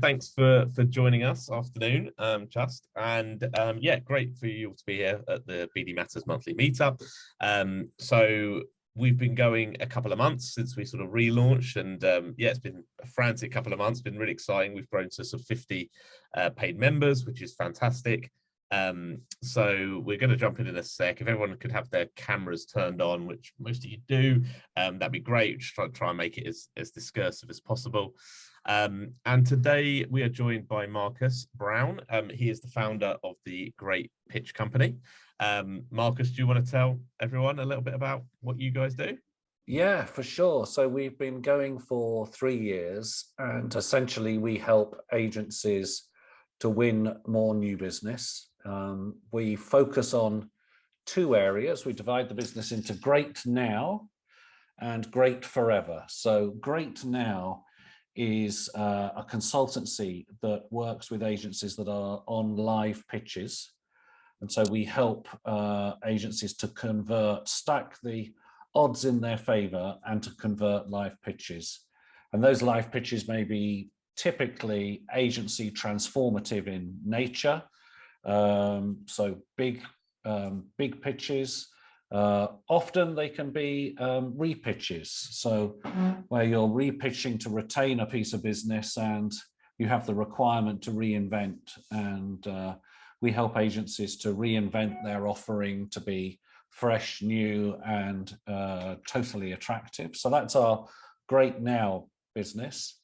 thanks for joining us afternoon, Just. And yeah, great for you all to be here at the BD Matters monthly meetup. So we've been going a couple of months since we sort of relaunched, and yeah, it's been a frantic couple of months, been really exciting. We've grown to sort of 50 paid members, which is fantastic. So we're going to jump in a sec. If everyone could have their cameras turned on, which most of you do, that'd be great. Just try and make it as discursive as possible. And today we are joined by Marcus Brown. He is the founder of the Great Pitch Company. Marcus, do you want to tell everyone a little bit about what you guys do? Yeah, for sure. So we've been going for 3 years, and essentially we help agencies to win more new business. We focus on 2 areas. We divide the business into Great Now and Great Forever. So Great Now is a consultancy that works with agencies that are on live pitches. And so we help agencies to stack the odds in their favor and to convert live pitches. And those live pitches may be typically agency transformative in nature. So big pitches. Often they can be repitches. So where you're repitching to retain a piece of business and you have the requirement to reinvent, and we help agencies to reinvent their offering to be fresh, new, and totally attractive. So that's our Great Now business.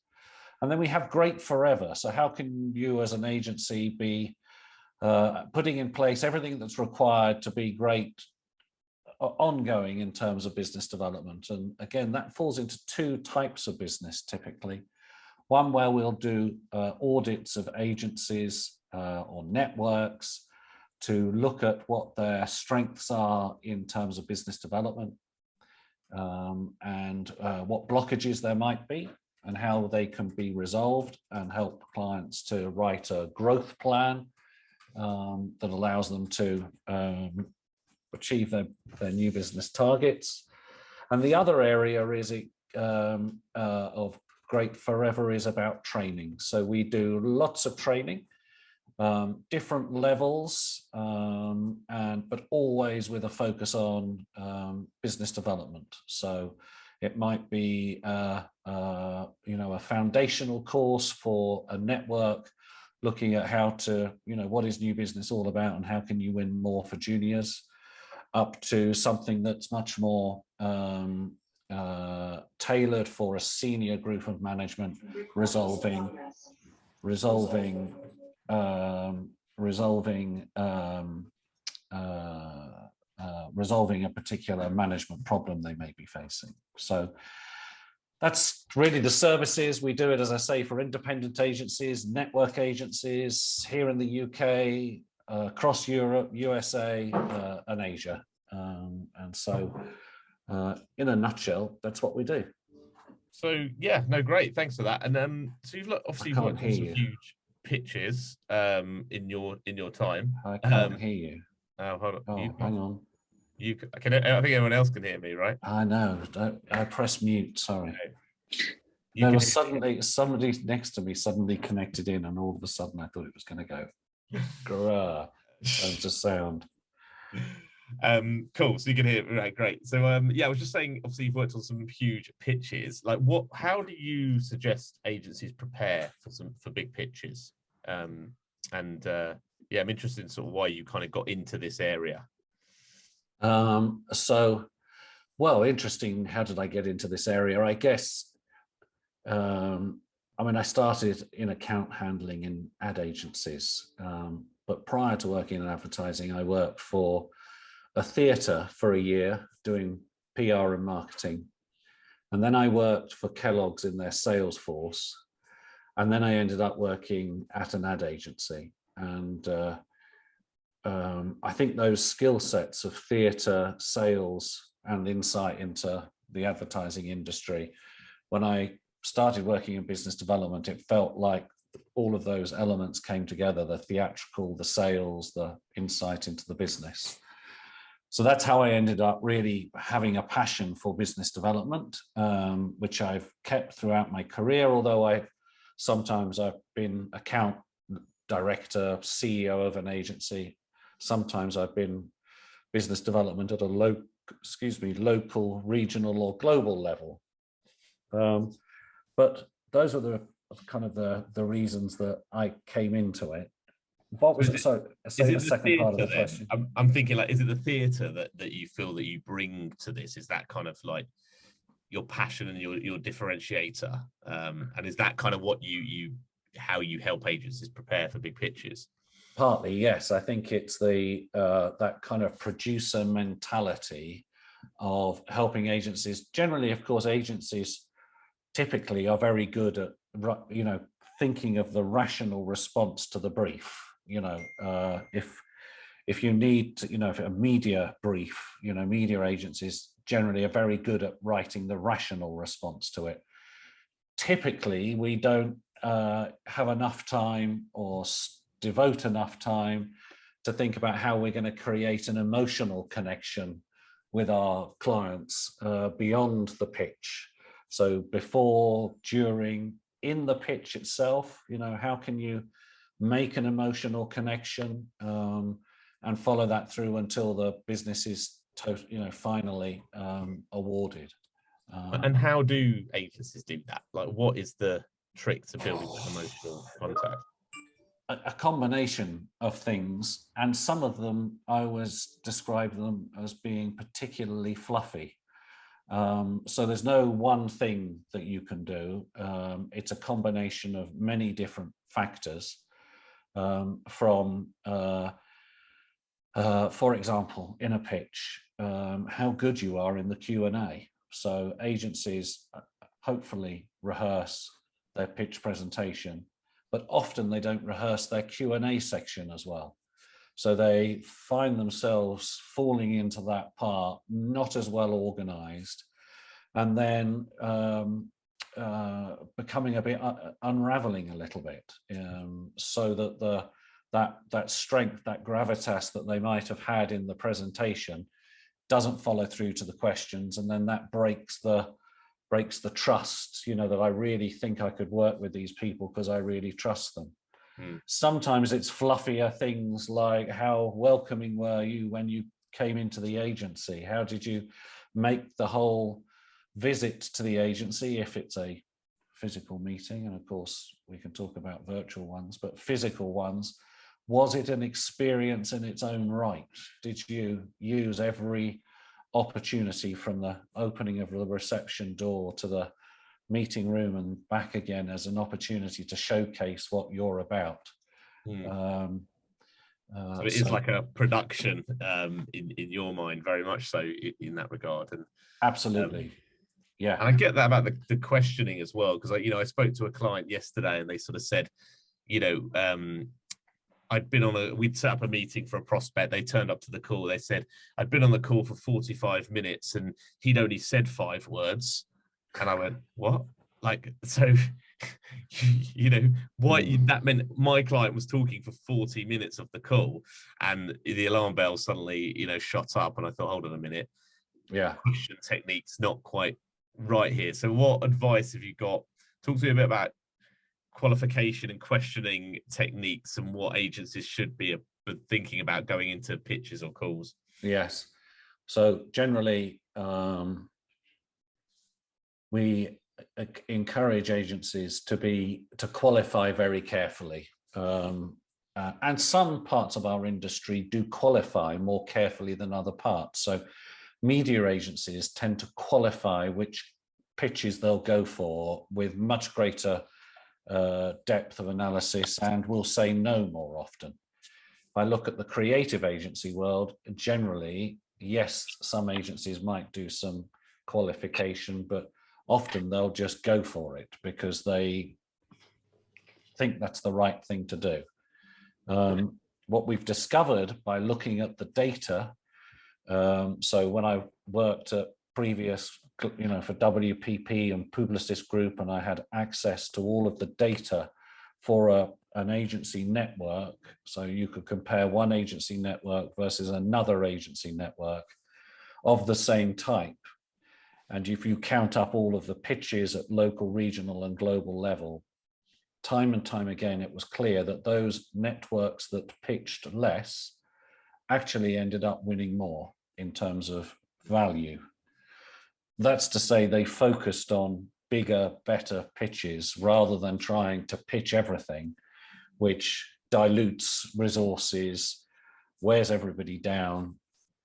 And then we have Great Forever. So how can you as an agency be putting in place everything that's required to be great ongoing in terms of business development? And again, that falls into 2 types of business typically. One where we'll do audits of agencies or networks to look at what their strengths are in terms of business development, and what blockages there might be and how they can be resolved, and help clients to write a growth plan that allows them to achieve their new business targets. And the other area is of Great Forever is about training. So we do lots of training, different levels, but always with a focus on business development. So it might be a foundational course for a network, looking at how to, what is new business all about and how can you win more for juniors, up to something that's much more tailored for a senior group of management, resolving a particular management problem they may be facing. So that's really the services. We do it, as I say, for independent agencies, network agencies here in the UK, across Europe, USA, and Asia. And so in a nutshell, that's what we do. So yeah, no, great. Thanks for that. And so you've obviously worked on some huge pitches in your time. I can't hear you. Oh, hold on. Hang on. I think everyone else can hear me, right? I know. I press mute. Sorry. Okay. There was somebody next to me suddenly connected in, and all of a sudden I thought it was going to go grrr, to sound. Cool. So you can hear, right? Great. So yeah, I was just saying, obviously you've worked on some huge pitches. Like, how do you suggest agencies prepare for big pitches? Yeah, I'm interested in sort of why you kind of got into this area. Well, interesting. How did I get into this area? I guess, I started in account handling in ad agencies, but prior to working in advertising, I worked for a theatre for a year doing PR and marketing. And then I worked for Kellogg's in their sales force. And then I ended up working at an ad agency. And I think those skill sets of theatre, sales, and insight into the advertising industry, when I started working in business development, it felt like all of those elements came together: the theatrical, the sales, the insight into the business. So that's how I ended up really having a passion for business development, which I've kept throughout my career, although Sometimes I've been account director, CEO of an agency. Sometimes I've been business development at a local, regional, or global level. But those are the kind of the reasons that I came into it. What was it? Sorry, say the second part of the question. I'm thinking, like, is it the theatre that you feel that you bring to this? Is that kind of like your passion and your differentiator? And is that kind of what how you help agencies prepare for big pitches? Partly, yes. I think it's the that kind of producer mentality of helping agencies. Generally, of course, agencies typically are very good at, you know, thinking of the rational response to the brief. You know, if you need to, you know, if a media brief, you know, media agencies generally are very good at writing the rational response to it. Typically, we don't have enough time or devote enough time to think about how we're going to create an emotional connection with our clients beyond the pitch. So before, during, in the pitch itself, you know, how can you make an emotional connection and follow that through until the business is, you know, finally awarded. And how do agencies do that? Like, what is the trick to building that emotional contact? A combination of things, and some of them I always describe them as being particularly fluffy. So there's no one thing that you can do. It's a combination of many different factors. For example, in a pitch, how good you are in the Q&A. So agencies hopefully rehearse their pitch presentation, but often they don't rehearse their Q&A section as well. So they find themselves falling into that part, not as well organized, and then becoming a bit, unraveling a little bit, so that that strength, that gravitas that they might have had in the presentation doesn't follow through to the questions, and then that breaks the trust, you know, that I really think I could work with these people because I really trust them. Sometimes it's fluffier things like, how welcoming were you when you came into the agency? How did you make the whole visit to the agency, if it's a physical meeting? And of course, we can talk about virtual ones, but physical ones, was it an experience in its own right? Did you use every opportunity from the opening of the reception door to the meeting room and back again as an opportunity to showcase what you're about? So it is like a production in your mind, very much so in that regard. And absolutely, yeah. And I get that about the questioning as well, because I spoke to a client yesterday and they sort of said, we'd set up a meeting for a prospect. They turned up to the call. They said, I'd been on the call for 45 minutes and he'd only said 5 words. And I went, what? Like, so, that meant my client was talking for 40 minutes of the call, and the alarm bell suddenly, shot up. And I thought, hold on a minute. Yeah. Question technique's not quite right here. So what advice have you got? Talk to me a bit about qualification and questioning techniques and what agencies should be thinking about going into pitches or calls. Yes. So generally, we encourage agencies to qualify very carefully. And some parts of our industry do qualify more carefully than other parts. So media agencies tend to qualify which pitches they'll go for with much greater depth of analysis, and will say no more often. If I look at the creative agency world, generally, yes, some agencies might do some qualification, but often they'll just go for it because they think that's the right thing to do. What we've discovered by looking at the data, so when I worked at previous, for WPP and Publicis Group, and I had access to all of the data for an agency network, so you could compare one agency network versus another agency network of the same type. And if you count up all of the pitches at local, regional, and global level, time and time again, it was clear that those networks that pitched less actually ended up winning more in terms of value. That's to say they focused on bigger, better pitches rather than trying to pitch everything, which dilutes resources, wears everybody down,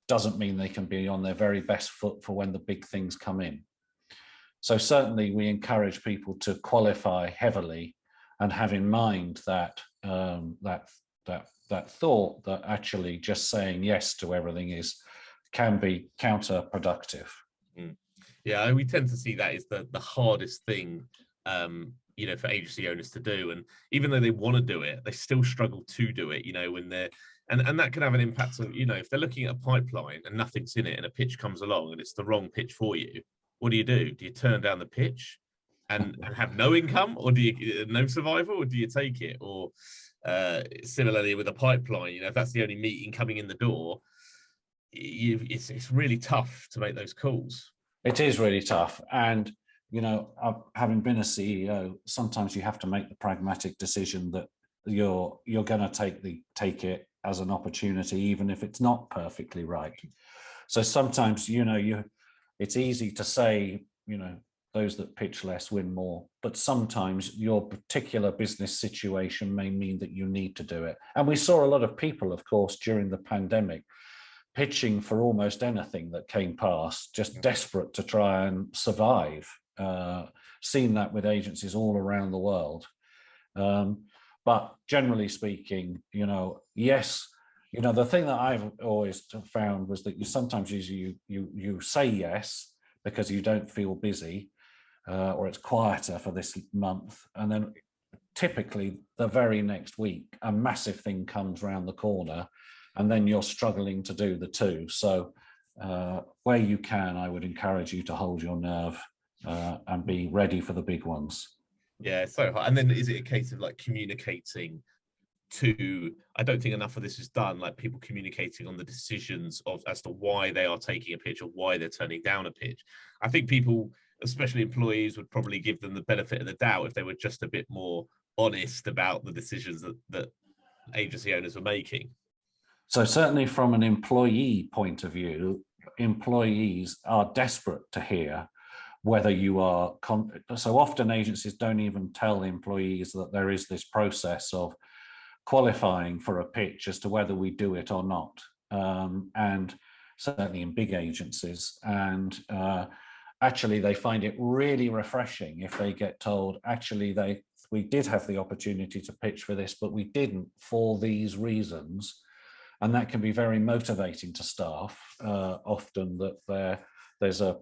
doesn't mean they can be on their very best foot for when the big things come in. So certainly we encourage people to qualify heavily and have in mind that that thought that actually just saying yes to everything can be counterproductive. Yeah, we tend to see that is the hardest thing, for agency owners to do. And even though they want to do it, they still struggle to do it, when they're, and that can have an impact on, if they're looking at a pipeline and nothing's in it and a pitch comes along and it's the wrong pitch for you, what do? Do you turn down the pitch and have no income, or do you no survival, or do you take it? Or similarly with a pipeline, if that's the only meeting coming in the door, it's really tough to make those calls. It is really tough. And, having been a CEO, sometimes you have to make the pragmatic decision that you're going to take it as an opportunity, even if it's not perfectly right. So sometimes, it's easy to say, those that pitch less win more, but sometimes your particular business situation may mean that you need to do it. And we saw a lot of people, of course, during the pandemic, pitching for almost anything that came past, just desperate to try and survive. Seen that with agencies all around the world. But generally speaking, yes, the thing that I've always found was that sometimes you say yes because you don't feel busy, or it's quieter for this month, and then typically the very next week a massive thing comes around the corner, and then you're struggling to do the two. So where you can, I would encourage you to hold your nerve and be ready for the big ones. Yeah, it's so hard. And then is it a case of like communicating to, I don't think enough of this is done, like people communicating on the decisions as to why they are taking a pitch or why they're turning down a pitch. I think people, especially employees, would probably give them the benefit of the doubt if they were just a bit more honest about the decisions that agency owners were making. So certainly from an employee point of view, employees are desperate to hear whether you are, so often agencies don't even tell employees that there is this process of qualifying for a pitch as to whether we do it or not. And certainly in big agencies, and actually they find it really refreshing if they get told, actually we did have the opportunity to pitch for this, but we didn't for these reasons. And that can be very motivating to staff, often that there's a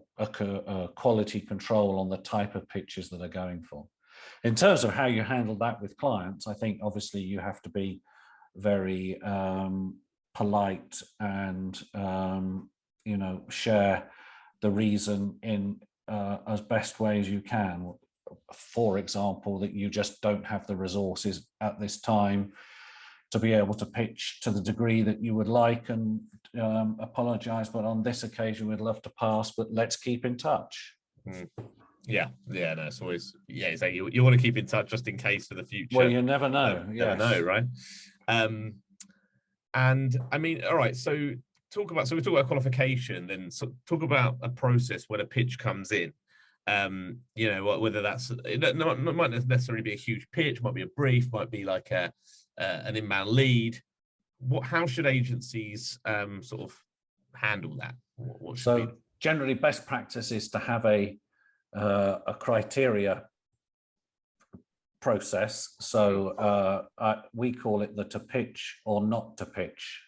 quality control on the type of pitches that are going for. In terms of how you handle that with clients, I think obviously you have to be very polite and share the reason in as best way as you can. For example, that you just don't have the resources at this time to be able to pitch to the degree that you would like, and apologize, but on this occasion we'd love to pass, but let's keep in touch. Yeah, no, it's always, so you want to keep in touch just in case for the future. Well, you never know. Never know, right? And I mean, all right, so we talk about qualification, then talk about a process when a pitch comes in. Whether that's, it might not necessarily be a huge pitch, might be a brief, might be like an inbound lead. How should agencies sort of handle that? Generally, best practice is to have a criteria process. So we call it the to pitch or not to pitch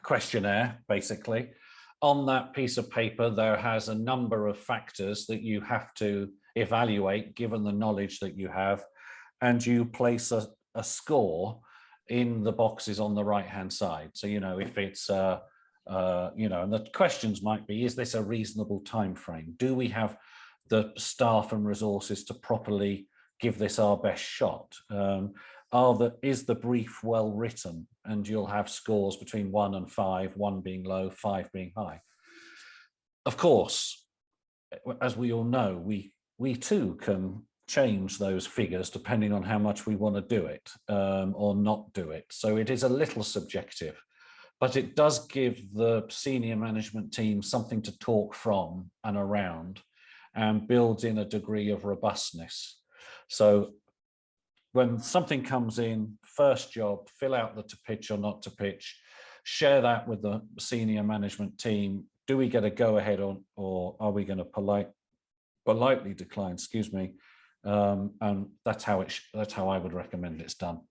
questionnaire, basically. On that piece of paper, there has a number of factors that you have to evaluate given the knowledge that you have, and you place a score in the boxes on the right hand side. So if it's and the questions might be, is this a reasonable time frame? Do we have the staff and resources to properly give this our best shot? Is the brief well written? And you'll have scores between 1 and 5, 1 being low, 5 being high. Of course, as we all know, we we too can change those figures depending on how much we want to do it or not do it. So it is a little subjective, but it does give the senior management team something to talk from and around, and builds in a degree of robustness. So when something comes in, first job, fill out the to pitch or not to pitch, share that with the senior management team. Do we get a go ahead on, or are we going to politely decline? Excuse me. And that's how I would recommend it's done.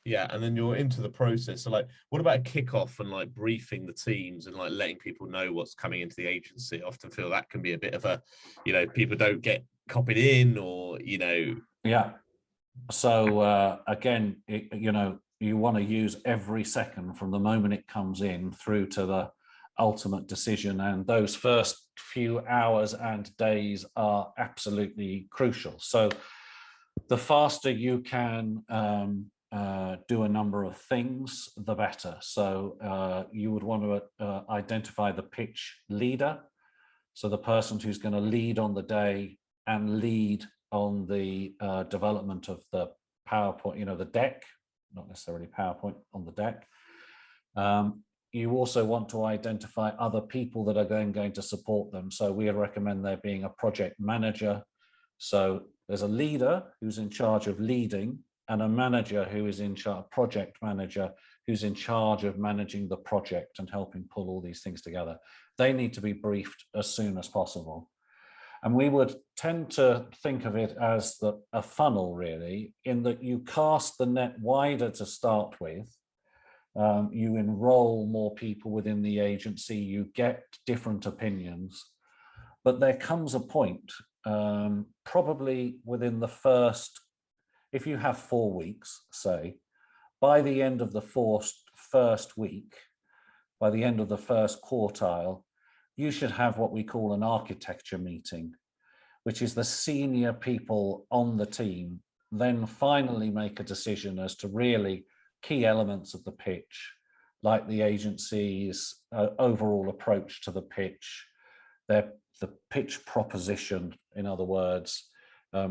Yeah, and then you're into the process. So, like, what about a kickoff and like briefing the teams and like letting people know what's coming into the agency? I often feel that can be a bit of a, people don't get copied in, or Yeah. So again, you want to use every second from the moment it comes in through to the ultimate decision, and those first few hours and days are absolutely crucial. So the faster you can do a number of things, the better. So you would want to identify the pitch leader, so the person who's going to lead on the day and lead on the development of the PowerPoint, the deck, not necessarily PowerPoint, on the deck. You also want to identify other people that are going to support them. So we recommend there being a project manager. So there's a leader who's in charge of leading, and a manager who is in charge, project manager, who's in charge of managing the project and helping pull all these things together. They need to be briefed as soon as possible. And we would tend to think of it as a funnel, really, in that you cast the net wider to start with. You enroll more people within the agency, you get different opinions, but there comes a point, probably within the first, if you have 4 weeks, say, by the end of the first week, by the end of the first quartile, you should have what we call an architecture meeting, which is the senior people on the team then finally make a decision as to really key elements of the pitch, like the agency's overall approach to the pitch, the pitch proposition, in other words,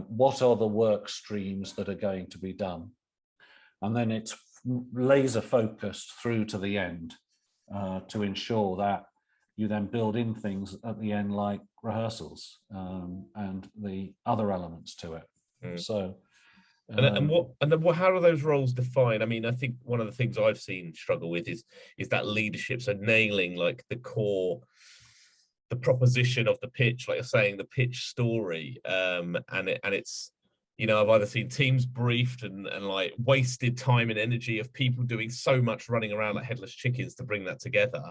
what are the work streams that are going to be done? And then it's laser focused through to the end to ensure that you then build in things at the end like rehearsals and the other elements to it. So how are those roles defined? I mean, I think one of the things I've seen struggle with is that leadership. So nailing like the core, the proposition of the pitch, like you're saying, the pitch story. And it's, I've either seen teams briefed and like wasted time and energy of people doing so much running around like headless chickens to bring that together.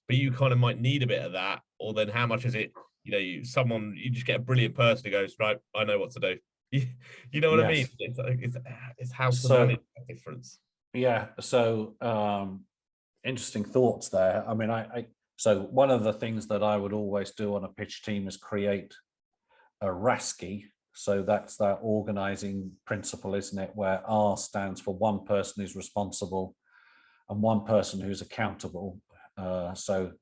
But you kind of might need a bit of that, or then how much is it? You just get a brilliant person who goes, right, I know what to do. You know what I mean? It's how to manage that difference. Yeah. So interesting thoughts there. I mean, so one of the things that I would always do on a pitch team is create a RASCI. So that's that organizing principle, isn't it? Where R stands for one person who's responsible and one person who's accountable. So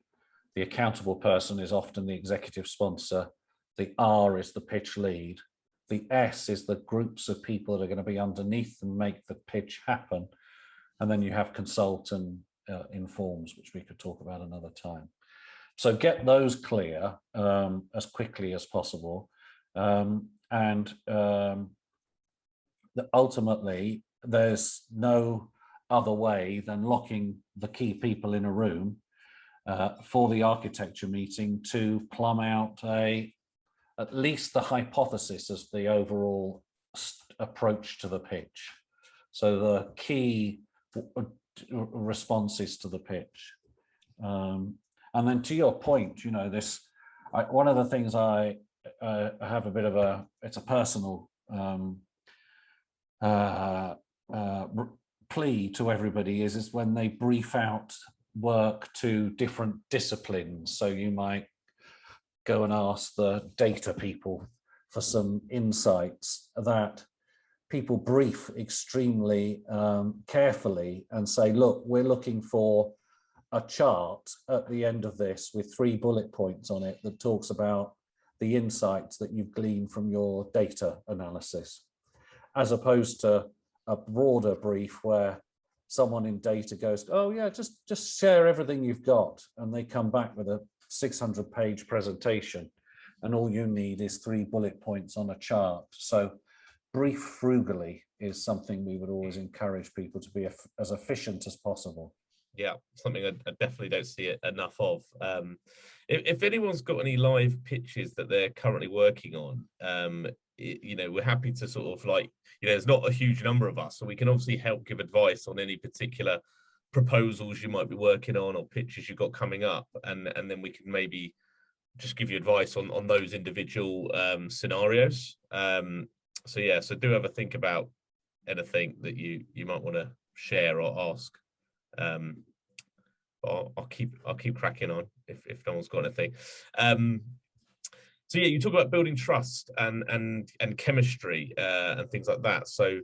the accountable person is often the executive sponsor. The R is the pitch lead. The S is the groups of people that are going to be underneath and make the pitch happen. And then you have consult and informs, which we could talk about another time. So get those clear as quickly as possible. And ultimately, there's no other way than locking the key people in a room for the architecture meeting to plumb out at least the hypothesis as the overall approach to the pitch. So the key responses to the pitch. And then to your point, one of the things I have a bit of it's a personal plea to everybody is when they brief out work to different disciplines. So you might go and ask the data people for some insights, that people brief extremely carefully and say, look, we're looking for a chart at the end of this with 3 bullet points on it that talks about the insights that you've gleaned from your data analysis, as opposed to a broader brief where someone in data goes, oh yeah, just share everything you've got, and they come back with a 600-page presentation, and all you need is 3 bullet points on a chart. So brief frugally is something we would always encourage people to be as efficient as possible. Yeah, something I definitely don't see it enough of. If anyone's got any live pitches that they're currently working on, we're happy to sort of like, there's not a huge number of us, so we can obviously help give advice on any particular proposals you might be working on or pitches you've got coming up, and then we can maybe just give you advice on those individual scenarios. So yeah, so do have a think about anything that you might want to share or ask. I'll keep cracking on if no one's got anything. So yeah, you talk about building trust and chemistry and things like that. So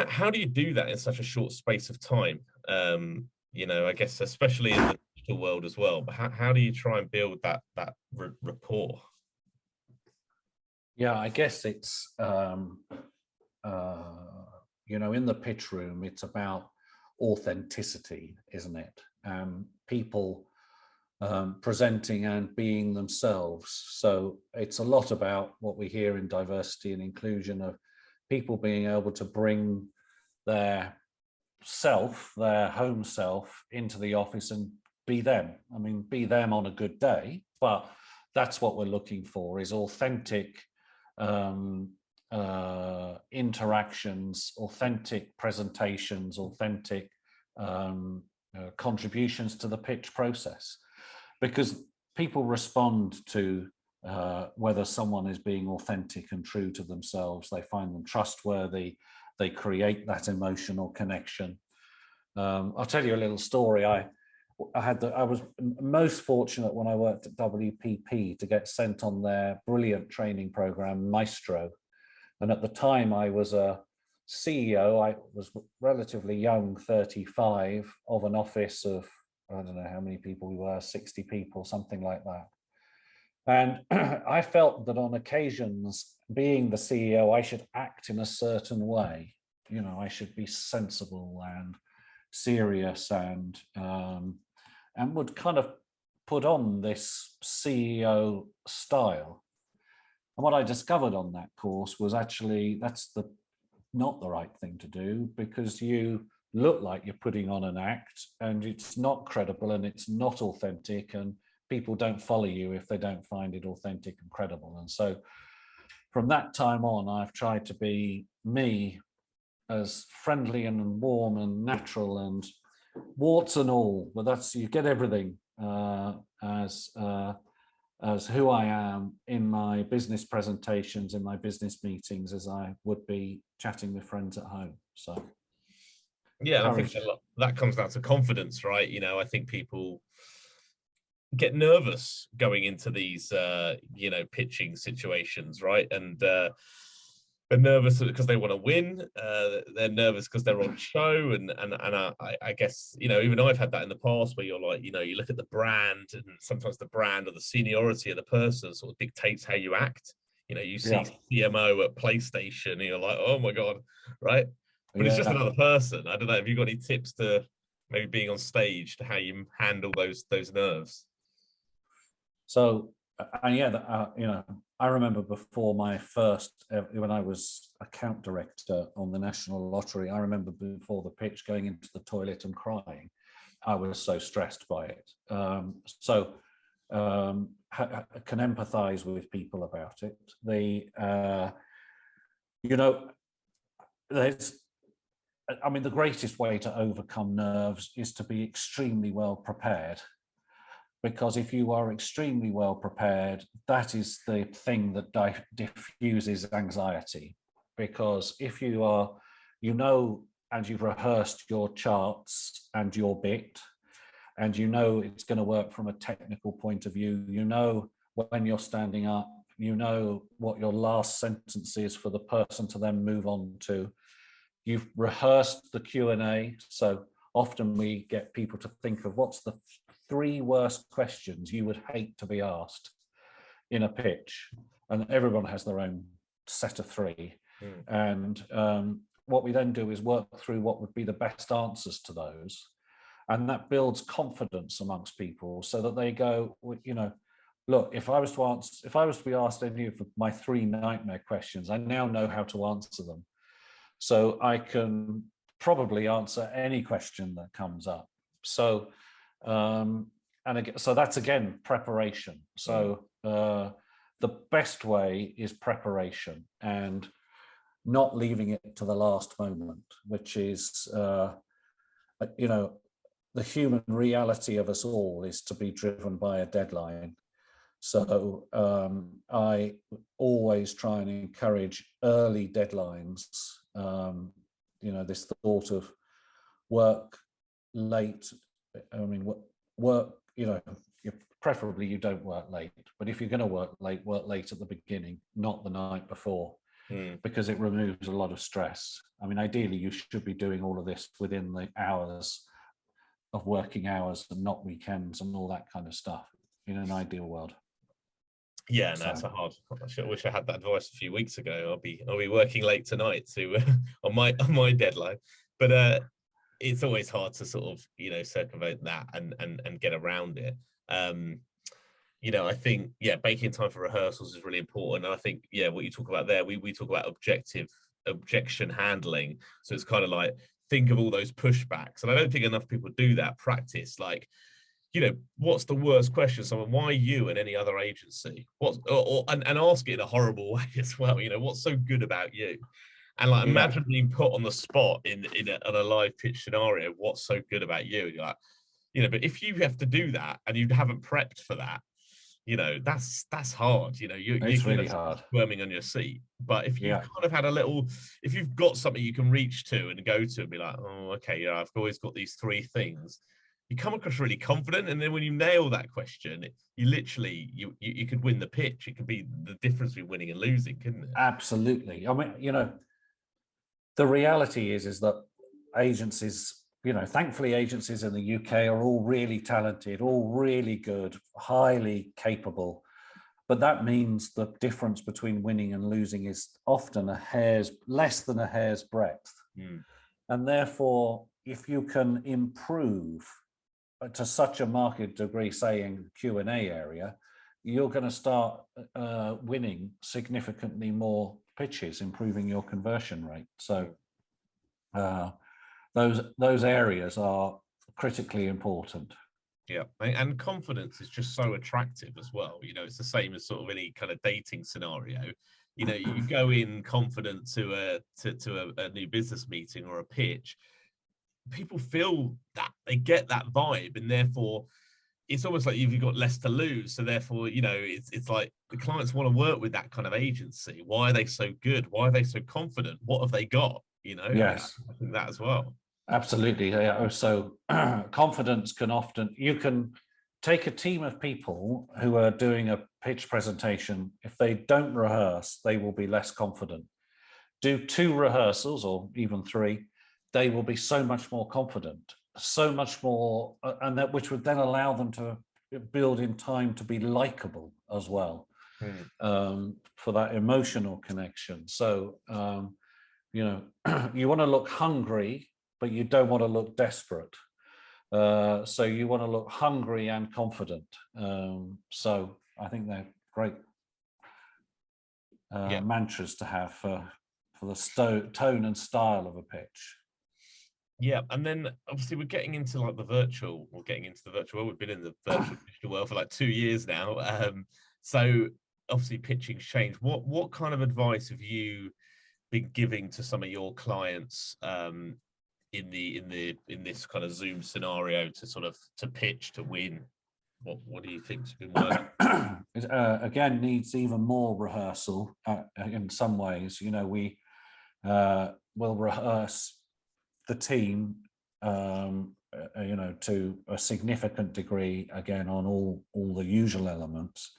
how do you do that in such a short space of time? I guess especially in the digital world as well. But how do you try and build that rapport? Yeah, I guess it's in the pitch room, it's about authenticity, isn't it? People presenting and being themselves. So it's a lot about what we hear in diversity and inclusion, of people being able to bring their home self into the office and be them. I mean, be them on a good day, but that's what we're looking for, is authentic interactions, authentic presentations, authentic contributions to the pitch process, because people respond to whether someone is being authentic and true to themselves. They find them trustworthy. They create that emotional connection. I'll tell you a little story. I was most fortunate when I worked at WPP to get sent on their brilliant training program, Maestro. And at the time I was a CEO, I was relatively young, 35, of an office of, I don't know how many people we were, 60 people, something like that. And I felt that on occasions, being the CEO, I should act in a certain way. I should be sensible and serious and would kind of put on this CEO style. And what I discovered on that course was actually that's not the right thing to do, because you look like you're putting on an act and it's not credible and it's not authentic, and people don't follow you if they don't find it authentic and credible. And so from that time on, I've tried to be me, as friendly and warm and natural and warts and all, but that's, you get everything as who I am in my business presentations, in my business meetings, as I would be chatting with friends at home. So yeah, I think that comes down to confidence, right? I think people get nervous going into these pitching situations, right? And they're nervous because they want to win. They're nervous because they're on show, and I guess even I've had that in the past, where you're like, you look at the brand, and sometimes the brand or the seniority of the person sort of dictates how you act. You see CMO at PlayStation, and you're like, oh my god, right? But it's just another person. I don't know. Have you got any tips to maybe being on stage, to how you handle those nerves? So, I remember before my first, when I was account director on the National Lottery, I remember before the pitch going into the toilet and crying. I was so stressed by it. I can empathize with people about it. The greatest way to overcome nerves is to be extremely well prepared. Because if you are extremely well prepared, that is the thing that diffuses anxiety. Because if you are, and you've rehearsed your charts and your bit, and it's going to work from a technical point of view, when you're standing up, what your last sentence is for the person to then move on to. You've rehearsed the Q&A. So often we get people to think of what's the 3 worst questions you would hate to be asked. in a pitch, and everyone has their own set of three. And what we then do is work through what would be the best answers to those. And that builds confidence amongst people so that they go, you know, look, if I was to be asked any of my 3 nightmare questions, I now know how to answer them. So I can probably answer any question that comes up. So, and again, so that's again, preparation. So the best way is preparation and not leaving it to the last moment, which is, you know, the human reality of us all is to be driven by a deadline. So I always try and encourage early deadlines. You know, this thought of work late. I mean, work, you know, preferably you don't work late, but if you're going to work late at the beginning, not the night before, because it removes a lot of stress. I mean, ideally, you should be doing all of this within the hours of working hours and not weekends and all that kind of stuff in an ideal world. Yeah, no, it's a hard. I wish I had that advice a few weeks ago. I'll be working late tonight to on my deadline, but it's always hard to sort of, you know, circumvent that and get around it. You know, I think, yeah, making time for rehearsals is really important. And I think, yeah, what you talk about there, we talk about objection handling. So it's kind of like, think of all those pushbacks. And I don't think enough people do that practice. Like, you know, what's the worst question? Someone, why you and any other agency? And ask it in a horrible way as well. You know, what's so good about you? And like, imagine being put on the spot in a live pitch scenario. What's so good about you? And you're like, you know, but if you have to do that and you haven't prepped for that, you know, that's hard. You know, you're really hard, squirming on your seat. But if you kind of had if you've got something you can reach to and go to and be like, oh, okay, yeah, I've always got these 3 things. You come across really confident, and then when you nail that question, you literally you could win the pitch. It could be the difference between winning and losing, couldn't it? Absolutely. I mean, you know, the reality is that agencies, you know, thankfully agencies in the UK are all really talented, all really good, highly capable. But that means the difference between winning and losing is often less than a hair's breadth. And therefore, if you can improve to such a marked degree, say in the Q&A area, you're going to start winning significantly more pitches, improving your conversion rate. So those areas are critically important. Yeah, and confidence is just so attractive as well. You know, it's the same as sort of any kind of dating scenario. You know, you go in confident to a new business meeting or a pitch. People feel that, they get that vibe, and therefore it's almost like you've got less to lose. So therefore, you know, it's like the clients want to work with that kind of agency. Why are they so good? Why are they so confident? What have they got? You know, yes, I think that as well. Absolutely. So confidence can often, you can take a team of people who are doing a pitch presentation. If they don't rehearse, they will be less confident. Do 2 rehearsals or even 3, they will be so much more confident, so much more, and that which would then allow them to build in time to be likable as well, for that emotional connection. So, you know, you want to look hungry, but you don't want to look desperate. So you want to look hungry and confident. So I think they're great mantras to have for the tone and style of a pitch. Yeah, and then obviously we're getting into like the virtual world. We've been in the virtual digital world for like 2 years now. So obviously pitching's changed. What kind of advice have you been giving to some of your clients in this kind of Zoom scenario to pitch, to win? What do you think's been working? Again, needs even more rehearsal in some ways. You know, we will rehearse the team, you know, to a significant degree, again, on all the usual elements.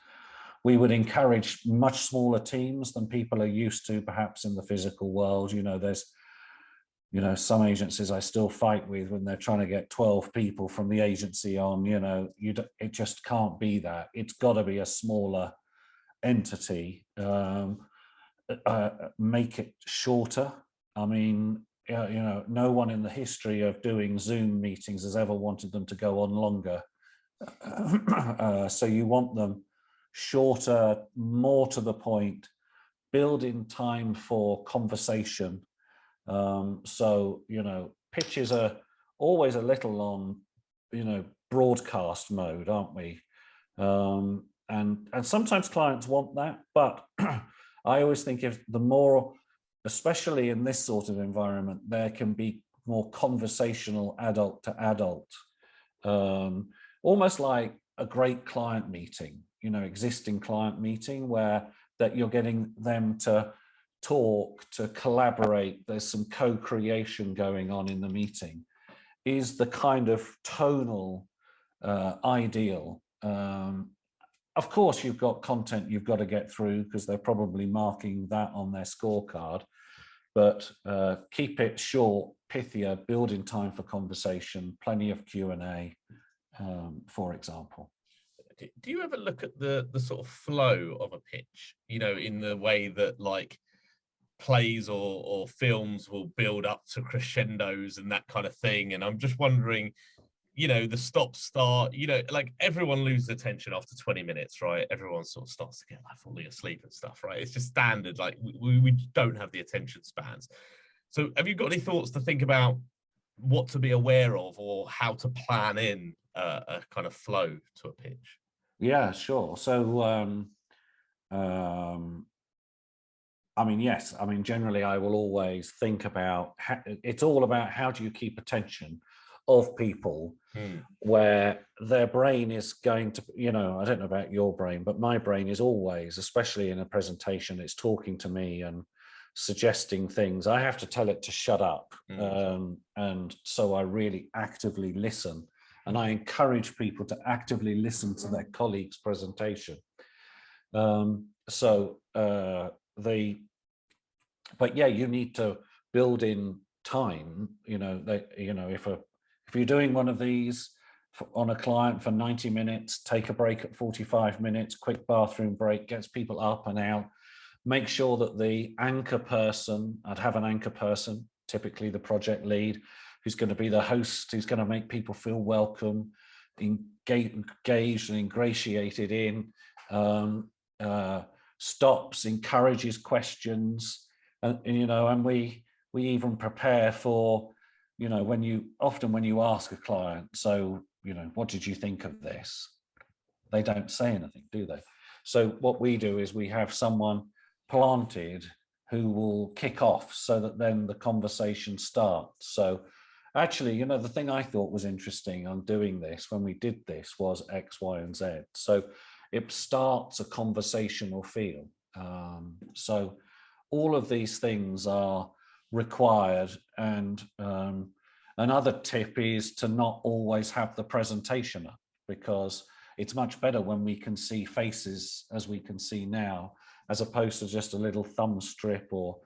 We would encourage much smaller teams than people are used to, perhaps in the physical world. You know, there's, you know, some agencies I still fight with when they're trying to get 12 people from the agency on, you know, it just can't be that. It's got to be a smaller entity, make it shorter. I mean, no one in the history of doing Zoom meetings has ever wanted them to go on longer. So you want them shorter, more to the point, build in time for conversation. So, pitches are always a little on, broadcast mode, aren't we? And sometimes clients want that, but I always think if the more, especially in this sort of environment, there can be more conversational adult to adult, almost like a great client meeting, existing client meeting where that you're getting them to talk, to collaborate, there's some co-creation going on in the meeting, is the kind of tonal ideal. Of course, you've got content you've got to get through because they're probably marking that on their scorecard, but keep it short, pithier, build in time for conversation, plenty of Q&A, for example. Do you ever look at the sort of flow of a pitch, in the way that like plays or films will build up to crescendos and that kind of thing? And I'm just wondering, the stop start, like everyone loses attention after 20 minutes, right? Everyone sort of starts to get like falling asleep and stuff, right? It's just standard, like we don't have the attention spans. So have you got any thoughts to think about what to be aware of or how to plan in a kind of flow to a pitch? Yeah, sure. So, I mean, yes, I mean, generally I will always think about, it's all about how do you keep attention of people where their brain is going to, I don't know about your brain, but my brain is always, especially in a presentation, it's talking to me and suggesting things. I have to tell it to shut up. And so I really actively listen. And I encourage people to actively listen to their colleagues' presentation. But yeah, you need to build in time. If you're doing one of these on a client for 90 minutes, take a break at 45 minutes, quick bathroom break, gets people up and out. Make sure that the anchor person, I'd have an anchor person, typically the project lead, who's going to be the host, who's going to make people feel welcome, engaged and ingratiated in, stops, encourages questions, and we even prepare for, when you ask a client, so, what did you think of this? They don't say anything, do they? So what we do is we have someone planted who will kick off so that then the conversation starts. So actually, the thing I thought was interesting on doing this when we did this was X, Y, and Z. So it starts a conversational feel. So all of these things are required. And another tip is to not always have the presentation up, because it's much better when we can see faces as we can see now, as opposed to just a little thumb strip. Or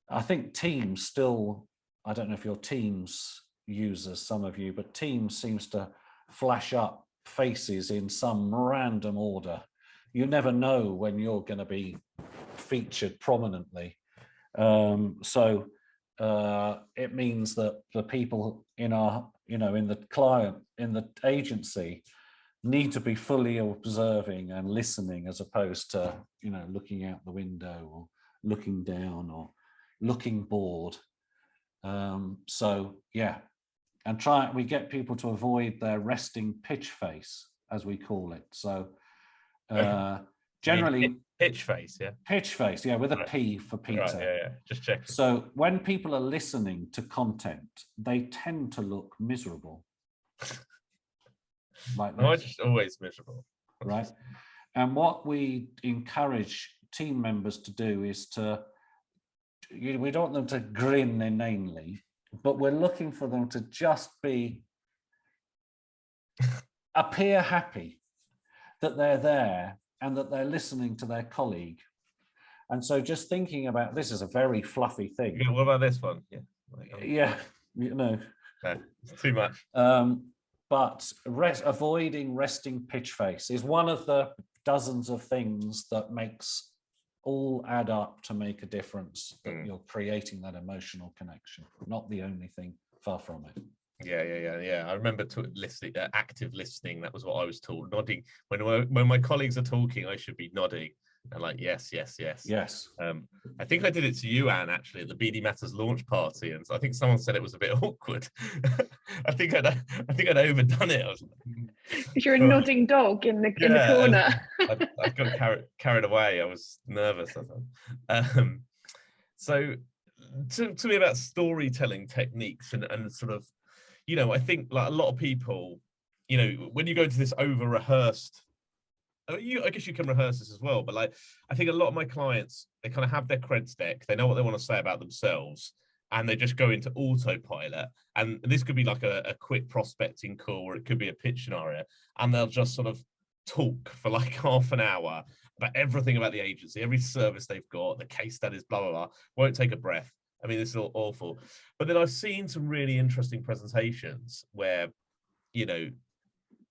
I think Teams still, I don't know if your Teams users, some of you, but Teams seems to flash up faces in some random order. You never know when you're going to be featured prominently. So it means that the people in our, in the client, in the agency, need to be fully observing and listening, as opposed to, looking out the window or looking down or looking bored. So yeah, and we get people to avoid their resting pitch face, as we call it. So generally pitch face, yeah. Pitch face, yeah, with a P for Peter. Right, yeah. Just checking. So when people are listening to content, they tend to look miserable. Like no, I'm just always miserable. Right. And what we encourage team members to do is we don't want them to grin inanely, but we're looking for them to just appear happy that they're there and that they're listening to their colleague. And so just thinking about this is a very fluffy thing. Yeah, what about this one? Yeah, No, it's too much. but avoiding resting pitch face is one of the dozens of things that makes all add up to make a difference, that you're creating that emotional connection. Not the only thing, far from it. Yeah. I remember listening, active listening. That was what I was taught. Nodding when my colleagues are talking, I should be nodding and like yes. I think I did it to you, Anne, actually at the BD Matters launch party, and I think someone said it was a bit awkward. I think I'd overdone it. I was like, if you're a nodding dog in the corner. I got carried away. I was nervous, I thought. So talk to me about storytelling techniques and sort of, you know, I think like a lot of people, you know, when you go to this over rehearsed, I guess you can rehearse this as well, but like I think a lot of my clients, they kind of have their creds deck, they know what they want to say about themselves, and they just go into autopilot. And this could be like a quick prospecting call, or it could be a pitch scenario, and they'll just sort of talk for like half an hour about everything about the agency, every service they've got, the case studies, blah blah blah. Won't take a breath. I mean, this is all awful. But then I've seen some really interesting presentations where, you know,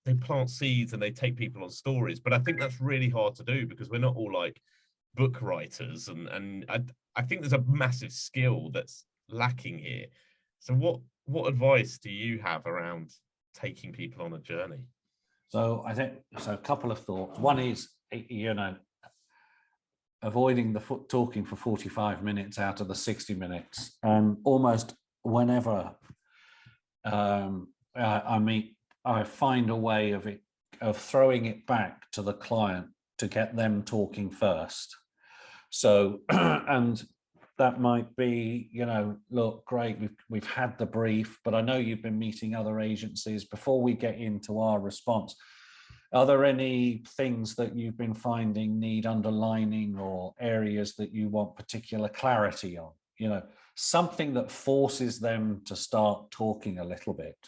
they plant seeds and they take people on stories. But I think that's really hard to do because we're not all like book writers. And I think there's a massive skill that's lacking here. So what advice do you have around taking people on a journey? So I think, so a couple of thoughts. One is, you know, avoiding the talking for 45 minutes out of the 60 minutes. Almost whenever I find a way of throwing it back to the client to get them talking first. So, and that might be, you know, look, great, we've had the brief, but I know you've been meeting other agencies. Before we get into our response, are there any things that you've been finding need underlining, or areas that you want particular clarity on? You know, something that forces them to start talking a little bit.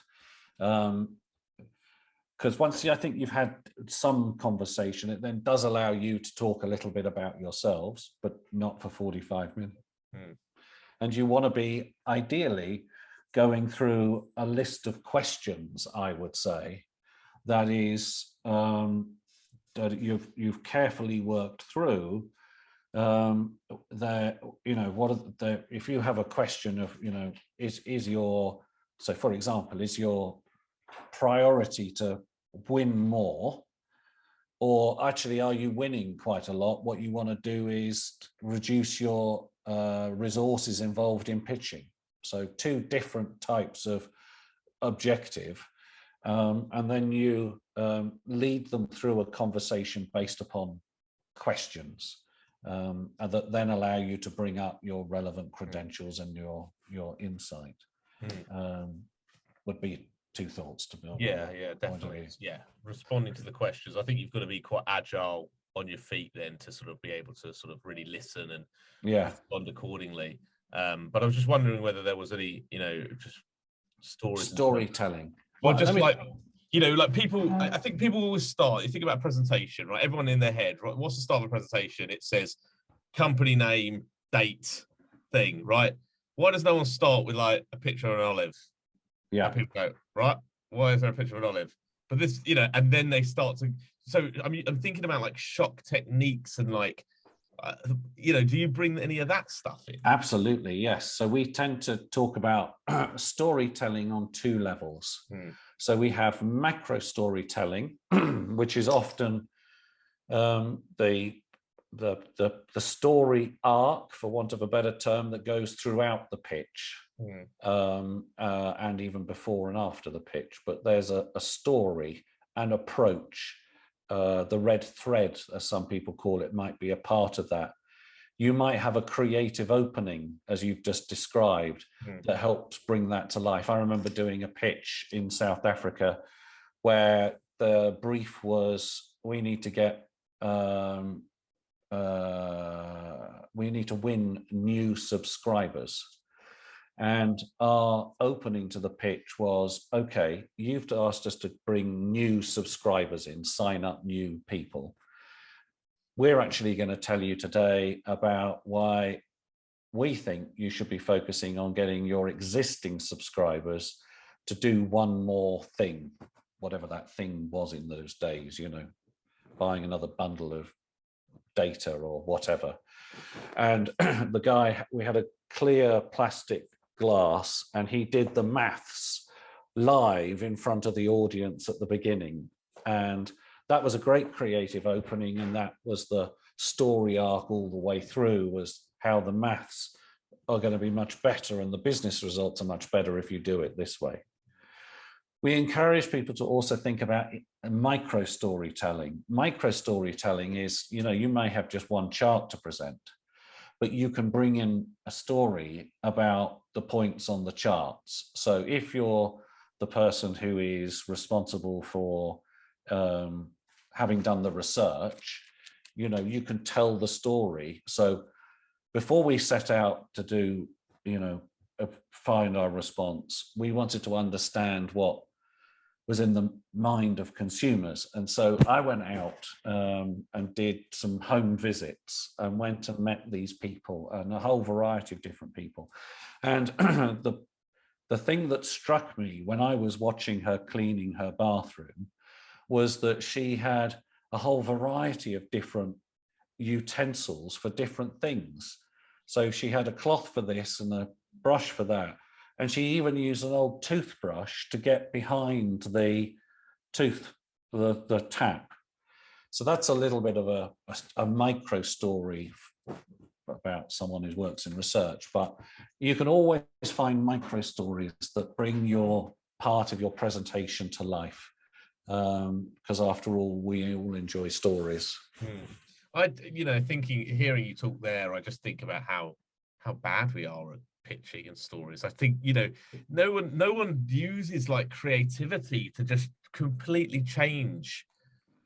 Because once I think you've had some conversation, it then does allow you to talk a little bit about yourselves, but not for 45 minutes. And you want to be ideally going through a list of questions, I would say, that is that you've carefully worked through. That, you know, what are the, if you have a question of, you know, is your, so for example, is your priority to win more, or actually are you winning quite a lot? What you want to do is reduce your resources involved in pitching. So two different types of objective, and then you lead them through a conversation based upon questions, and that then allow you to bring up your relevant credentials and your insight. Would be two thoughts to build. Yeah, definitely. Yeah, responding to the questions. I think you've got to be quite agile on your feet then to sort of be able to sort of really listen and respond accordingly. But I was just wondering whether there was any, you know, just storytelling. Well, just like, you know, like people, I think people always start, you think about presentation, right? Everyone in their head, right? What's the start of a presentation? It says company name, date, thing, right? Why does no one start with like a picture of an olive? Yeah. And people go, right, why is there a picture of an olive? But this, you know, and then they start to, so I mean, I'm thinking about like shock techniques and like, you know, do you bring any of that stuff in? Absolutely, yes. So we tend to talk about storytelling on two levels. So we have macro storytelling, which is often the story arc, for want of a better term, that goes throughout the pitch, and even before and after the pitch. But there's a story, an approach. The red thread, as some people call it, might be a part of that. You might have a creative opening, as you've just described, that helps bring that to life. I remember doing a pitch in South Africa where the brief was, we need to get, we need to win new subscribers. And our opening to the pitch was, okay, you've asked us to bring new subscribers in, sign up new people. We're actually going to tell you today about why we think you should be focusing on getting your existing subscribers to do one more thing. whatever that thing was in those days, buying another bundle of data or whatever. And the guy, we had a clear plastic glass, and he did the maths live in front of the audience at the beginning. And that was a great creative opening, and that was the story arc all the way through, was how the maths are going to be much better and the business results are much better if you do it this way. We encourage people to also think about micro storytelling. Micro storytelling is, you may have just one chart to present, but you can bring in a story about the points on the charts. So if you're the person who is responsible for having done the research, you can tell the story. So before we set out to do, find our response, we wanted to understand what was in the mind of consumers. And so I went out and did some home visits and went and met these people and a whole variety of different people. And the thing that struck me when I was watching her cleaning her bathroom was that she had a whole variety of different utensils for different things. So she had a cloth for this and a brush for that. And she even used an old toothbrush to get behind the the tap. So that's a little bit of a micro story about someone who works in research, but you can always find micro stories that bring your part of your presentation to life. Because after all, we all enjoy stories. Hearing you talk there, I just think about how bad we are at pitching and stories. I think, no one uses like creativity to just completely change.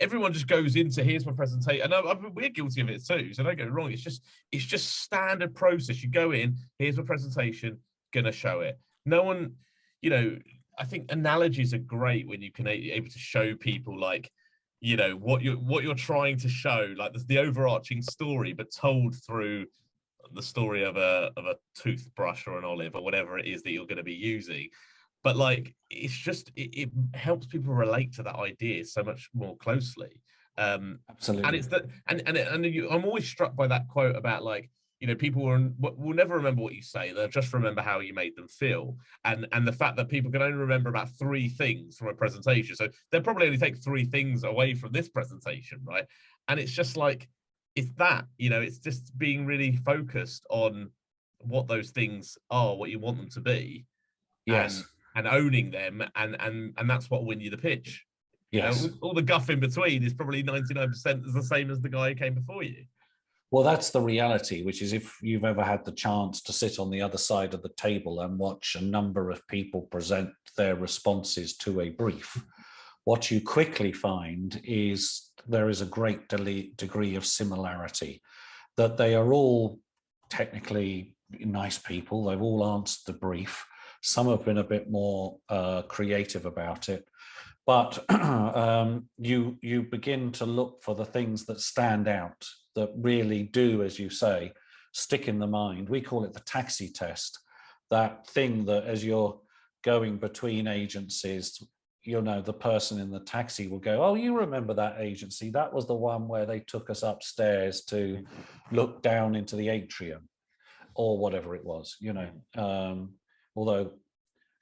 Everyone just goes into, here's my presentation. And we're guilty of it too, so don't get me wrong. It's just standard process. You go in, here's my presentation, gonna show it. No one, I think analogies are great when you can able to show people like, what you're trying to show, like there's the overarching story, but told through the story of a toothbrush or an olive or whatever it is that you're going to be using. But like, it's just it helps people relate to that idea so much more closely. Absolutely. And it's that, I'm always struck by that quote about like, people will never remember what you say. They'll just remember how you made them feel. And the fact that people can only remember about 3 things from a presentation. So they'll probably only take 3 things away from this presentation, right? And it's just like, it's that, it's just being really focused on what those things are, what you want them to be. Yes. And owning them. And that's what win you the pitch. Yes. All the guff in between is probably 99% is the same as the guy who came before you. Well, that's the reality, which is if you've ever had the chance to sit on the other side of the table and watch a number of people present their responses to a brief, what you quickly find is there is a great degree of similarity, that they are all technically nice people. They've all answered the brief. Some have been a bit more creative about it. But you begin to look for the things that stand out, that really do, as you say, stick in the mind. We call it the taxi test, that thing that as you're going between agencies, the person in the taxi will go, oh, you remember that agency? That was the one where they took us upstairs to look down into the atrium or whatever it was, although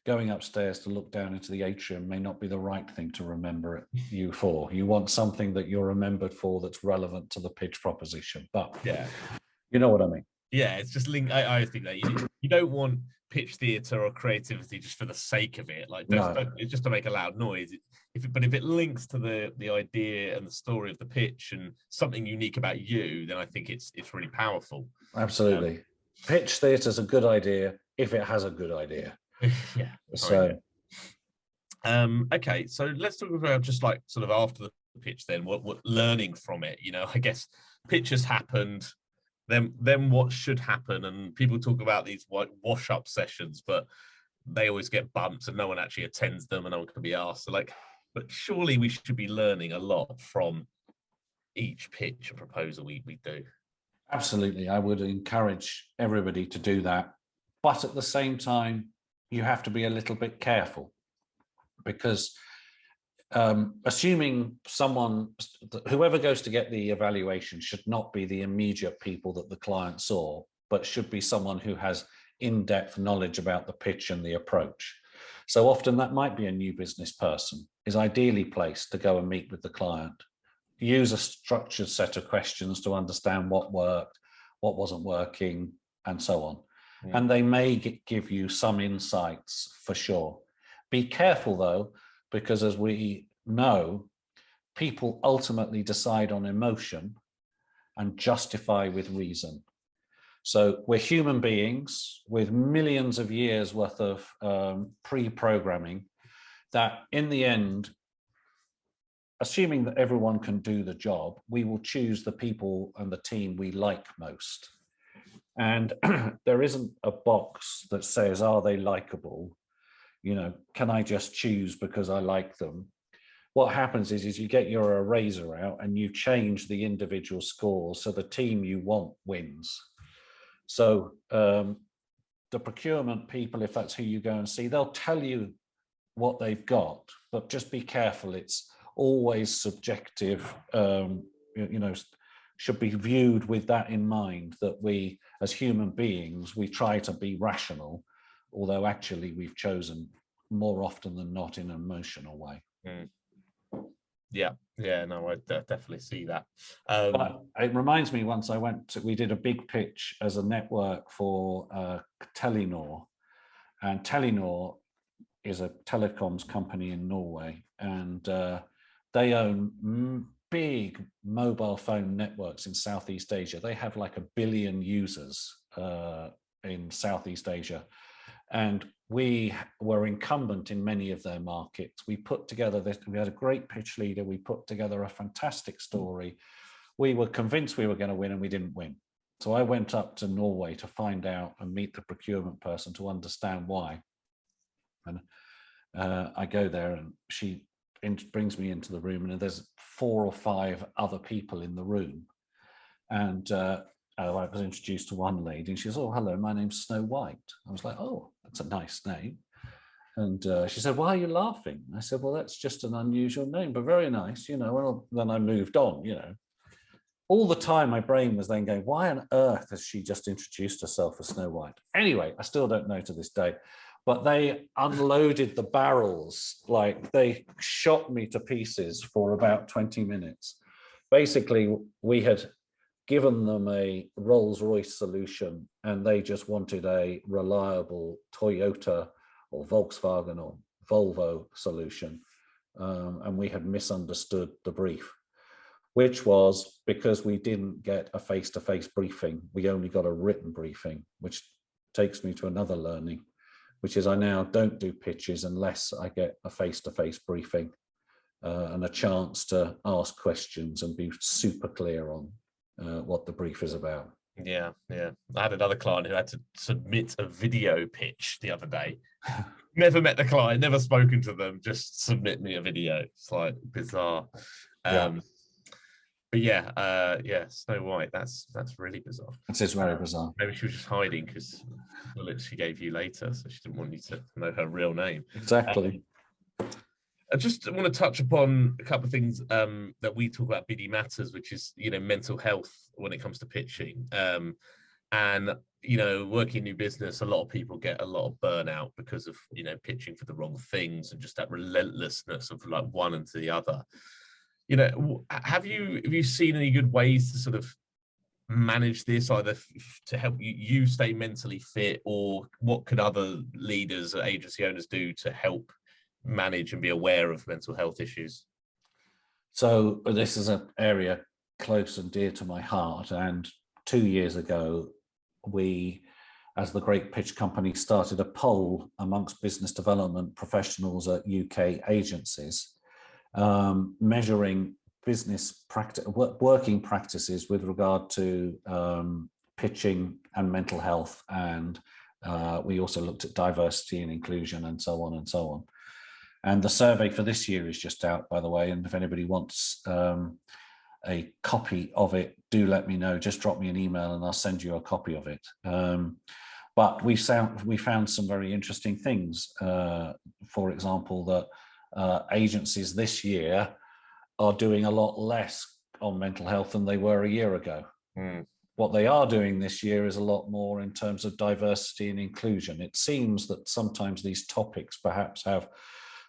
going upstairs to look down into the atrium may not be the right thing to remember you for. You want something that you're remembered for that's relevant to the pitch proposition. But yeah, you know what I mean? Yeah, it's just link. I always think that you don't want pitch theatre or creativity just for the sake of it. Like, it's just to make a loud noise. But if it links to the idea and the story of the pitch and something unique about you, then I think it's really powerful. Absolutely. Pitch theatre is a good idea if it has a good idea. Yeah. So, okay, so let's talk about just like sort of after the pitch then, what learning from it. I guess pitch has happened. Then what should happen? And people talk about these wash-up sessions, but they always get bumps and no one actually attends them and no one can be asked. So but surely we should be learning a lot from each pitch and proposal we do. Absolutely. I would encourage everybody to do that. But at the same time, you have to be a little bit careful, because assuming whoever goes to get the evaluation should not be the immediate people that the client saw, but should be someone who has in-depth knowledge about the pitch and the approach. So often that might be a new business person, is ideally placed to go and meet with the client, use a structured set of questions to understand what worked, what wasn't working, and so on. And they may give you some insights for sure. Be careful though, because as we know, people ultimately decide on emotion and justify with reason. So we're human beings with millions of years worth of pre-programming that in the end, assuming that everyone can do the job, we will choose the people and the team we like most. And there isn't a box that says, are they likable? You know, can I just choose because I like them? What happens is you get your eraser out and you change the individual scores so the team you want wins. So the procurement people, if that's who you go and see, they'll tell you what they've got, but just be careful. It's always subjective, you know, should be viewed with that in mind, that we as human beings, we try to be rational, although actually we've chosen more often than not in an emotional way. Yeah, no, I definitely see that. But it reminds me, once we did a big pitch as a network for Telenor, and Telenor is a telecoms company in Norway, and they own big mobile phone networks in Southeast Asia. They have like 1 billion users in Southeast Asia. And we were incumbent in many of their markets. We put together this, we had a great pitch leader. We put together a fantastic story. We were convinced we were going to win and we didn't win. So I went up to Norway to find out and meet the procurement person to understand why. And I go there and she brings me into the room and there's 4 or 5 other people in the room. And I was introduced to one lady and she says, oh, hello, my name's Snow White. I was like, oh, that's a nice name. And she said, why are you laughing? I said, well, that's just an unusual name, but very nice, you know. Well, then I moved on, you know. All the time my brain was then going, why on earth has she just introduced herself as Snow White? Anyway, I still don't know to this day. But they unloaded the barrels, like they shot me to pieces for about 20 minutes. Basically, we had given them a Rolls-Royce solution and they just wanted a reliable Toyota or Volkswagen or Volvo solution. And we had misunderstood the brief, which was because we didn't get a face-to-face briefing. We only got a written briefing, which takes me to another learning, which is I now don't do pitches unless I get a face-to-face briefing and a chance to ask questions and be super clear on what the brief is about. Yeah. I had another client who had to submit a video pitch the other day. Never met the client, never spoken to them, just submit me a video. It's like bizarre. But yeah, Snow White, that's really bizarre. It is very bizarre. Maybe she was just hiding because the look she gave you later, so she didn't want you to know her real name. Exactly. I just want to touch upon a couple of things that we talk about BD Matters, which is, you know, mental health when it comes to pitching. And, you know, working new business, a lot of people get a lot of burnout because of, you know, pitching for the wrong things and just that relentlessness of like one into the other. You know, have you seen any good ways to sort of manage this, either to help you stay mentally fit, or what could other leaders or agency owners do to help manage and be aware of mental health issues? So this is an area close and dear to my heart. And 2 years ago, we, as the Great Pitch Company, started a poll amongst business development professionals at UK agencies, measuring business practice, working practices with regard to pitching and mental health. And we also looked at diversity and inclusion and so on and so on. And the survey for this year is just out, by the way. And if anybody wants a copy of it, do let me know. Just drop me an email and I'll send you a copy of it. But we found some very interesting things. For example, that agencies this year are doing a lot less on mental health than they were a year ago. What they are doing this year is a lot more in terms of diversity and inclusion. It seems that sometimes these topics perhaps have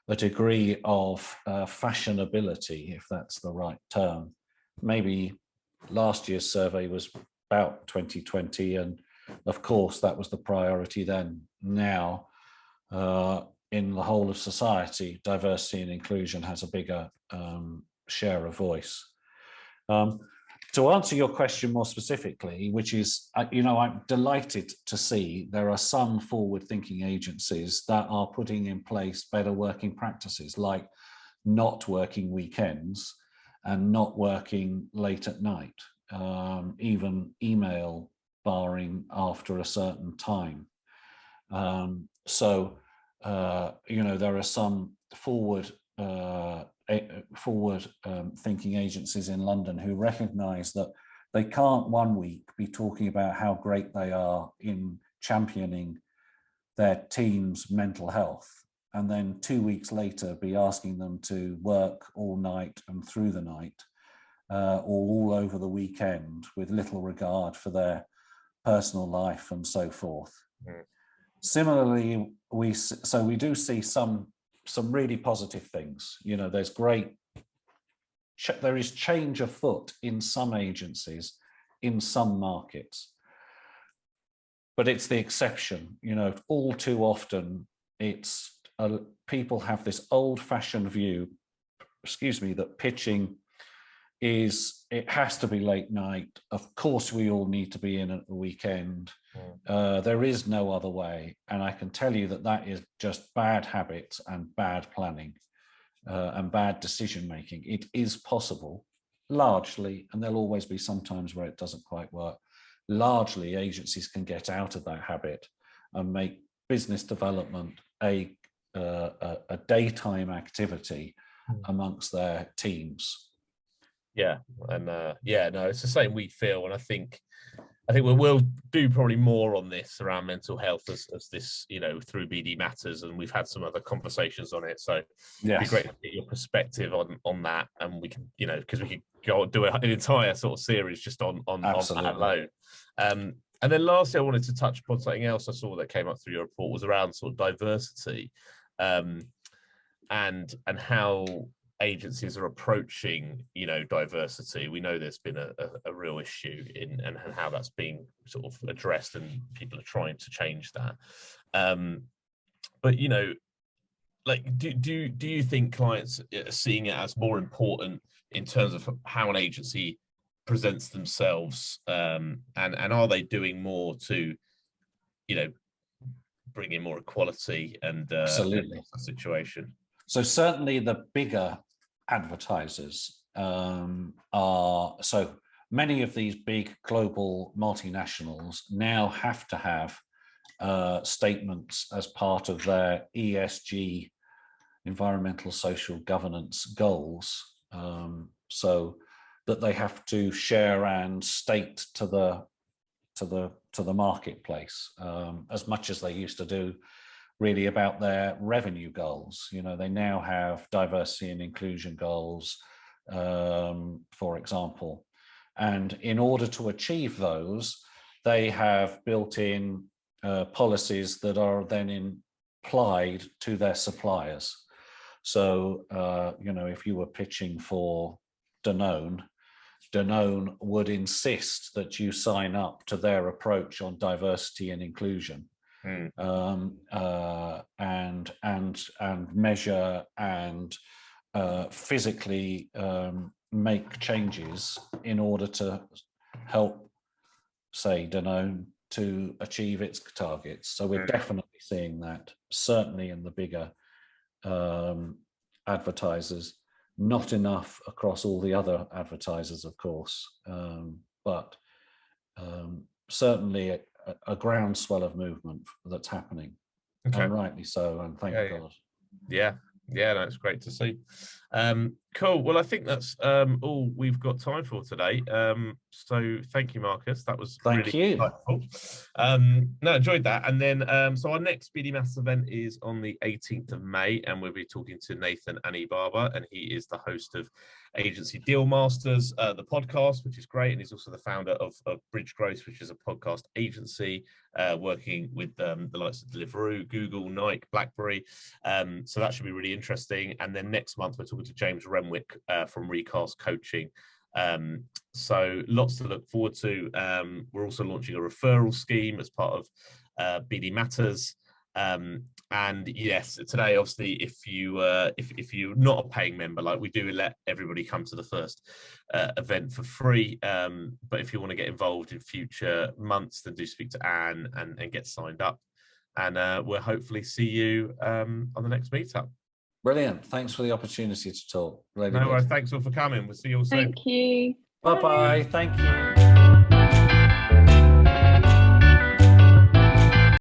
a degree of fashionability, if that's the right term. Maybe last year's survey was about 2020, and of course that was the priority then. Now, in the whole of society, diversity and inclusion has a bigger share of voice. To answer your question more specifically, which is, I'm delighted to see there are some forward-thinking agencies that are putting in place better working practices, like not working weekends and not working late at night, even email barring after a certain time. There are some forward-thinking agencies in London who recognise that they can't one week be talking about how great they are in championing their team's mental health, and then 2 weeks later be asking them to work all night and through the night, or all over the weekend, with little regard for their personal life and so forth. Similarly, we do see some really positive things. There is change afoot in some agencies, in some markets, but it's the exception. All too often, people have this old-fashioned view, that pitching it has to be late night. Of course, we all need to be in at the weekend. There is no other way. And I can tell you that is just bad habits and bad planning and bad decision making. It is possible, largely, and there'll always be some times where it doesn't quite work. Largely, agencies can get out of that habit and make business development a daytime activity amongst their teams. Yeah, and it's the same we feel, and I think we'll do probably more on this around mental health as this, through BD Matters, and we've had some other conversations on it. So it'd be great to get your perspective on that, and we can, because we could go do an entire sort of series just on that alone. And then lastly, I wanted to touch upon something else I saw that came up through your report, was around sort of diversity, and how agencies are approaching, diversity. We know there's been a real issue and how that's being sort of addressed, and people are trying to change that. But do you think clients are seeing it as more important in terms of how an agency presents themselves, and are they doing more to, bring in more equality and Absolutely the situation? So certainly the bigger advertisers so many of these big global multinationals now have to have statements as part of their ESG, environmental social governance goals, so that they have to share and state to the marketplace, as much as they used to do, really, about their revenue goals. They now have diversity and inclusion goals, for example. And in order to achieve those, they have built in policies that are then applied to their suppliers. So, if you were pitching for Danone would insist that you sign up to their approach on diversity and inclusion. And measure and physically make changes in order to help, say, Danone to achieve its targets. So we're definitely seeing that, certainly in the bigger advertisers. Not enough across all the other advertisers, of course, but certainly a groundswell of movement that's happening, and rightly so, and thank God. Yeah, no, it's great to see. Cool. Well, I think that's all we've got time for today. So thank you, Marcus. That was Thank really you. insightful. No, enjoyed that. And then so our next BD Maths event is on the 18th of May, and we'll be talking to Nathan Barber, and he is the host of Agency Deal Masters, the podcast, which is great, and he's also the founder of Bridge Growth, which is a podcast agency working with the likes of Deliveroo, Google, Nike, BlackBerry. So that should be really interesting. And then next month we're talking to James Renwick from Recast Coaching. So lots to look forward to. We're also launching a referral scheme as part of BD Matters. And yes, today, obviously, if you're not a paying member, like we do let everybody come to the first event for free. But if you want to get involved in future months, then do speak to Anne and get signed up. And we'll hopefully see you on the next meetup. Brilliant. Thanks for the opportunity to talk. Really no good. worries. Thanks all for coming. We'll see you all soon. Thank you. Bye-bye. Thank you.